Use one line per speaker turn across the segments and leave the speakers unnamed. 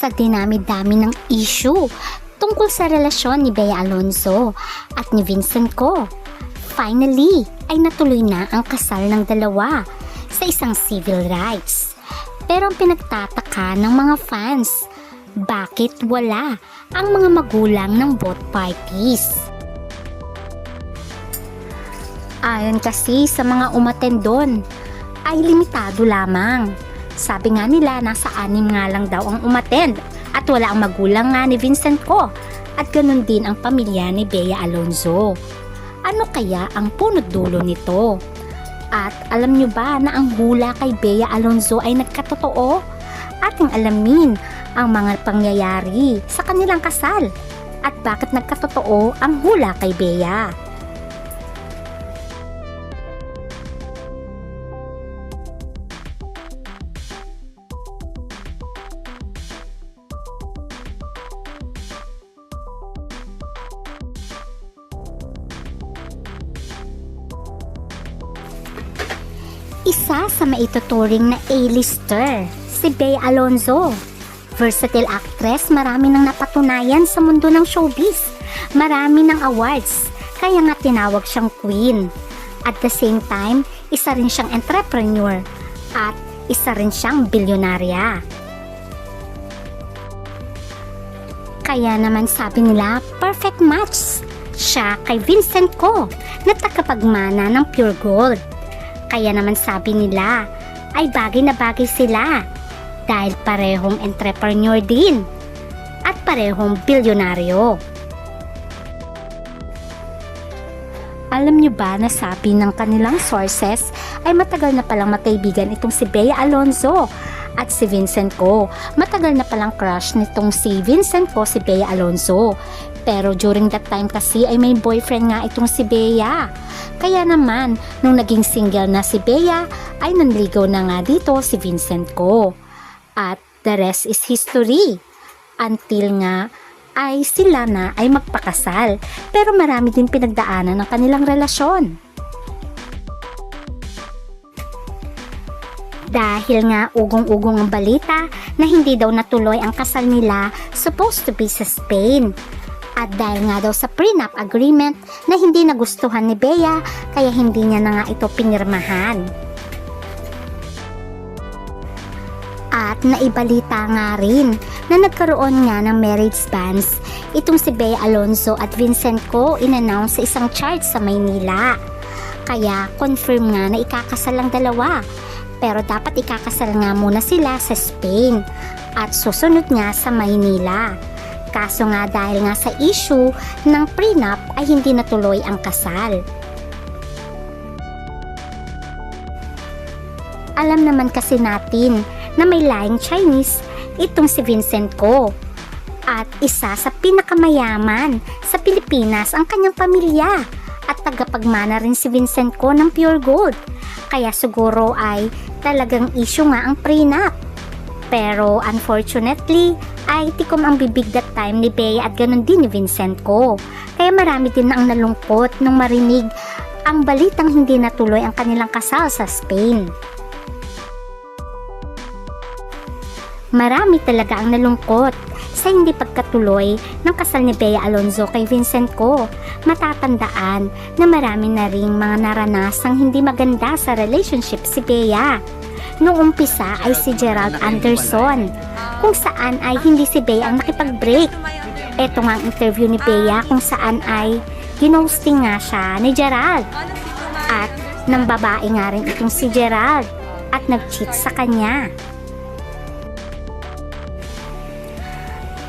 Sa dinami-dami ng issue tungkol sa relasyon ni Bea Alonzo at ni Vincent Ko, finally ay natuloy na ang kasal ng dalawa sa isang civil rights. Pero ang pinagtataka ng mga fans, bakit wala ang mga magulang ng both parties? Ayon kasi sa mga umatendon ay limitado lamang. Sabi nga nila nasa 6 nga lang daw ang umattend at wala ang magulang nga ni Vincent Ko at ganun din ang pamilya ni Bea Alonzo. Ano kaya ang punot dulo nito? At alam nyo ba na ang hula kay Bea Alonzo ay nagkatotoo? Ating alamin ang mga pangyayari sa kanilang kasal at bakit nagkatotoo ang hula kay Bea. Isa sa maituturing na A-lister, si Bea Alonzo. Versatile actress, marami nang napatunayan sa mundo ng showbiz. Marami ng awards, kaya nga tinawag siyang queen. At the same time, isa rin siyang entrepreneur at isa rin siyang bilyonarya. Kaya naman sabi nila, perfect match siya kay Vincent Ko na tagapagmana ng Pure Gold. Kaya naman sabi nila ay bagay na bagay sila dahil parehong entrepreneur din at parehong bilyonaryo. Alam nyo ba na sabi ng kanilang sources ay matagal na palang magkaibigan itong si Bea Alonzo at si Vincent Ko. Matagal na palang crush nitong si Vincent Ko si Bea Alonzo. Pero during that time kasi ay may boyfriend nga itong si Bea. Kaya naman, nung naging single na si Bea, ay nanligaw na nga dito si Vincent Ko. At the rest is history. Until nga ay sila na ay magpakasal. Pero marami din pinagdaanan ng kanilang relasyon. Dahil nga ugong-ugong ang balita na hindi daw natuloy ang kasal nila supposed to be sa Spain. At dahil nga daw sa prenup agreement na hindi nagustuhan ni Bea, kaya hindi niya na nga ito pinirmahan. At naibalita nga rin na nagkaroon nga ng marriage bans itong si Bea Alonzo at Vincent Ko in-announce sa isang church sa Maynila. Kaya confirm nga na ikakasal ang dalawa. Pero dapat ikakasal nga muna sila sa Spain at susunod nga sa Maynila. Kaso nga dahil nga sa issue ng prenup ay hindi natuloy ang kasal. Alam naman kasi natin na may lahing Chinese itong si Vincent Ko. At isa sa pinakamayaman sa Pilipinas ang kanyang pamilya. At tagapagmana rin si Vincent Ko ng Pure Gold. Kaya siguro ay talagang issue nga ang prenup. Pero unfortunately ay tikom ang bibig that time ni Bea at ganun din ni Vincent Ko. Kaya marami din na ang nalungkot nung marinig ang balitang hindi natuloy ang kanilang kasal sa Spain. Marami talaga ang nalungkot sa hindi pagkatuloy ng kasal ni Bea Alonzo kay Vincent Ko. Matatandaan na marami na ring mga naranasang hindi maganda sa relationship si Bea. Noong umpisa ay si Gerald Anderson, kung saan ay hindi si Bea ang nakipag-break. Ito nga ang interview ni Bea kung saan ay ginosting nga siya ni Gerald. At ng babae nga rin itong si Gerald at nag-cheat sa kanya.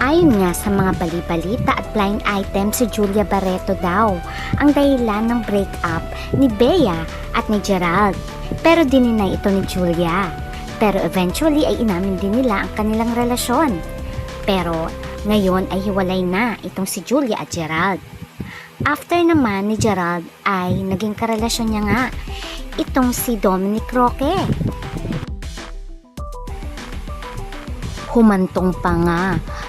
Ayon nga sa mga bali-balita at blind item, si Julia Barreto daw ang dahilan ng breakup ni Bea at ni Gerald. Pero dininay ito ni Julia. Pero eventually ay inamin din nila ang kanilang relasyon. Pero ngayon ay hiwalay na itong si Julia at Gerald. After naman ni Gerald ay naging karelasyon niya nga itong si Dominic Roque. Humantong pa nga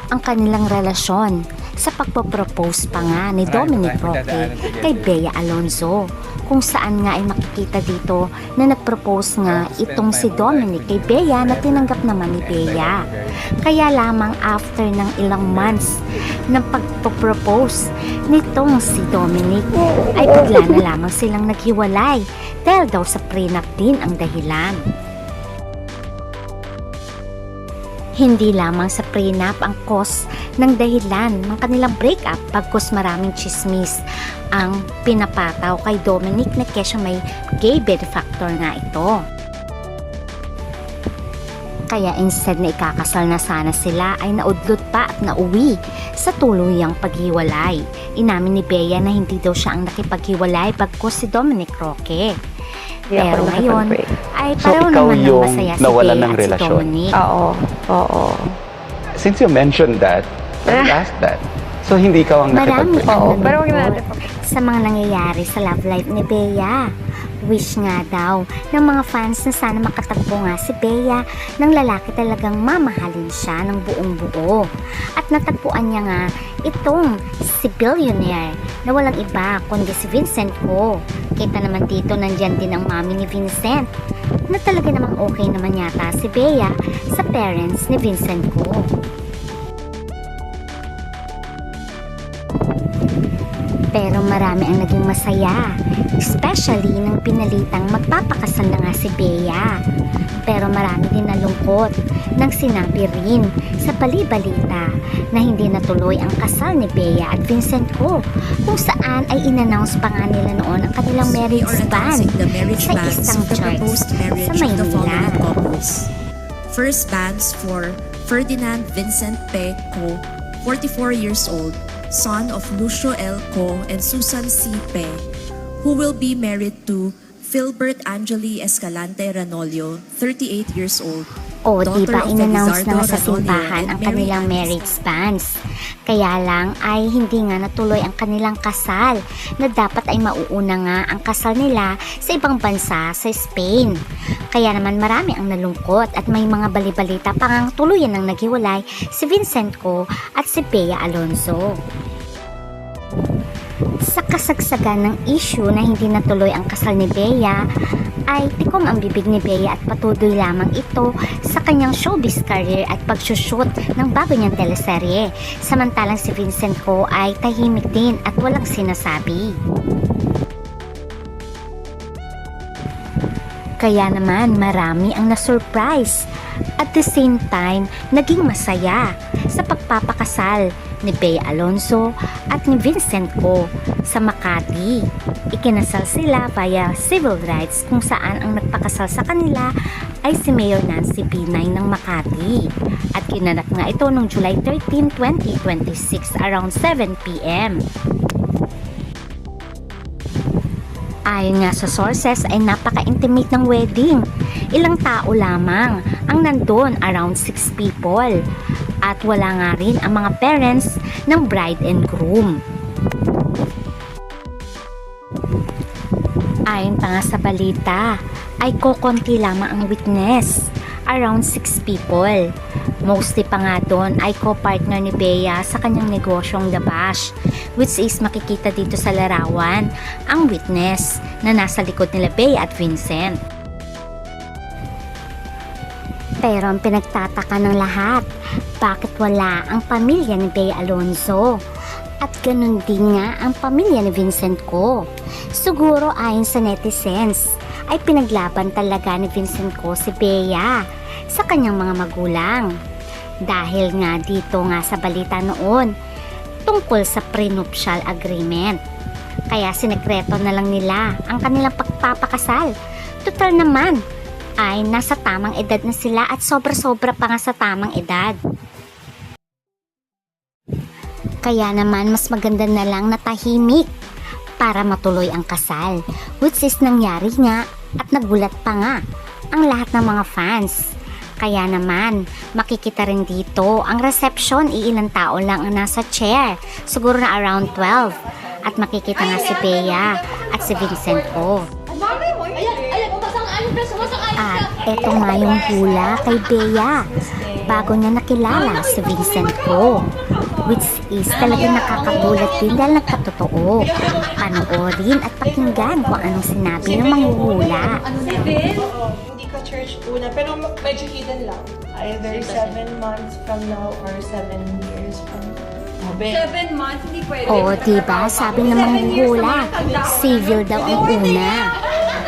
ang kanilang relasyon sa pagpapropose pa nga ni Dominic Roque kay Bea Alonzo, kung saan nga ay makikita dito na nag-propose nga itong si Dominic kay Bea na tinanggap naman ni Bea. Kaya lamang after ng ilang months ng pagpropose nitong si Dominic ay bigla na lamang silang naghiwalay dahil daw sa prenup din ang dahilan. Hindi lamang sa prenup ang cause ng dahilan ng kanilang breakup, pagkus maraming chismis ang pinapataw kay Dominic na kesyo may gay benefactor nga ito. Kaya instead na ikakasal na sana sila ay naudlot pa at nauwi sa tuluyang paghiwalay. Inamin ni Bea na hindi daw siya ang nakipaghiwalay pagkus si Dominic Roque. Pero ngayon ay pareho naman ng masaya si Bea at si Dominic.
Oo.
Since you mentioned that, let me ask that. So, hindi ka ang
Marami
nakipag-break?
ang
pero wag
nalungkot
natin
sa mga nangyayari sa love life ni Bea. Wish nga daw ng mga fans na sana makatagpo nga si Bea ng lalaki talagang mamahalin siya ng buong buo. At natagpuan niya nga itong si billionaire na walang iba kundi si Vincent Ko. Kita naman dito nandyan din ang mami ni Vincent na talaga namang okay naman yata si Bea sa parents ni Vincent Ko. Pero marami ang naging masaya, especially nang pinalitang magpapakasal na nga si Bea. Pero marami din nalungkot nang sinabi rin sa bali-balita na hindi natuloy ang kasal ni Bea at Vincent Ko, kung saan ay in-announce pa nga nila noon ang kanilang marriage ban sa isang church sa Maynila.
First bans for Ferdinand Vincent P. Co., 44 years old, son of Lucio L. Co. and Susan C. P., who will be married to Philbert Angeli Escalante Ranolio, 38 years old.
O, diba in-announce na nga sa simbahan ang kanilang marriage bans. Kaya lang ay hindi nga natuloy ang kanilang kasal na dapat ay mauuna nga ang kasal nila sa ibang bansa sa Spain. Kaya naman marami ang nalungkot at may mga bali-balita pa ngang tuluyan ng naghiwalay si Vincent Ko at si Bea Alonzo. Sa kasagsagan ng issue na hindi natuloy ang kasal ni Bea, ay tikom ang bibig ni Bea at patuloy lamang ito sa kanyang showbiz career at pagsushoot ng bago niyang teleserye. Samantalang si Vincent Ko ay tahimik din at walang sinasabi. Kaya naman marami ang na-surprise. At the same time, naging masaya sa pagpapakasal ni Bea Alonzo at ni Vincent Ko sa Makati. Ikinasal sila via civil rights kung saan ang nagpakasal sa kanila ay si Mayor Nancy Binay ng Makati. At kinanap nga ito noong July 13, 2026 around 7 p.m. Ayon nga sa sources ay napaka-intimate ng wedding. Ilang tao lamang ang nandun, around 6 people. At wala nga rin ang mga parents ng bride and groom. Ayon pa nga sa balita ay kokonti lamang ang witness, around 6 people. Mostly pa nga doon ay co-partner ni Bea sa kanyang negosyong The Bash, which is makikita dito sa larawan ang witness na nasa likod nila Bea at Vincent. Pero ang pinagtataka ng lahat, bakit wala ang pamilya ni Bea Alonzo? At ganun din nga ang pamilya ni Vincent Ko. Siguro ayon sa netizens, ay pinaglaban talaga ni Vincent Ko si Bea sa kanyang mga magulang. Dahil nga dito nga sa balita noon, tungkol sa prenuptial agreement. Kaya sinekreto na lang nila ang kanilang pagpapakasal. Total naman, ay nasa tamang edad na sila at sobra-sobra pa nga sa tamang edad. Kaya naman mas maganda na lang na tahimik para matuloy ang kasal, which is nangyari nga at nagulat pa nga ang lahat ng mga fans. Kaya naman makikita rin dito ang reception, iilang tao lang ang nasa chair, siguro na around 12, at makikita nga si Bea at si Vincent Ko. At eto nga yung hula kay Bea bago niya nakilala si Vincent Ko. which is talagang nakakagulat din dahil nagkatotoo. Panoorin at pakinggan kung anong sinabi ng manghuhula.
Hindi ka church una, pero medyo hidden lang. Either 7 months from now or 7 years from now.
7 months, hindi pwede.
Oo, diba? Sabi ng manghuhula, civil daw ang una.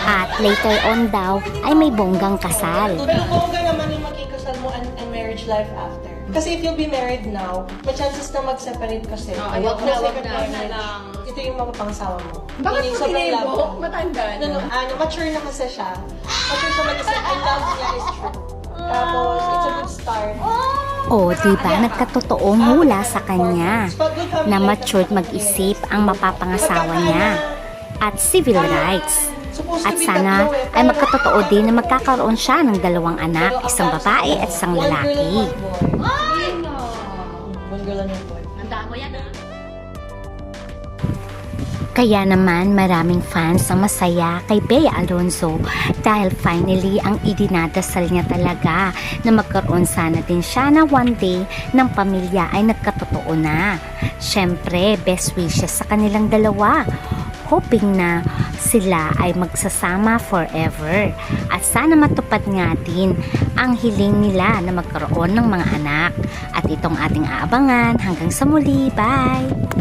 At later on daw ay may bonggang kasal.
Pero bongga naman yung makikasal mo and marriage life after. Kasi if you'll be married now, may chances na mag-separate kasi.
Wag na
marriage.
lang.
Ito yung mga pangasawa mo.
Bakit
Meaning,
mo
sobrang love
tinebo?
mo.
Matanda na.
Mature na kasi siya. Mature siya mag-isip. And love niya is true. Tapos, it's a good start.
O, diba? Nagkatotoong hula sa kanya na matured mag-isip ang mapapangasawa niya at civil rights. At sana ay magkatotoo din na magkakaroon siya ng 2 anak, isang babae at isang lalaki.
One girl and one boy.
Handa mo yan,
Kaya naman maraming fans ang masaya kay Bea Alonzo dahil finally ang idinadasal niya talaga na magkaroon sana din siya na one day ng pamilya ay nagkatotoo na. Siyempre, best wishes sa kanilang dalawa. Hoping na sila ay magsasama forever at sana matupad nga din ang hiling nila na magkaroon ng mga anak. At itong ating aabangan hanggang sa muli. Bye!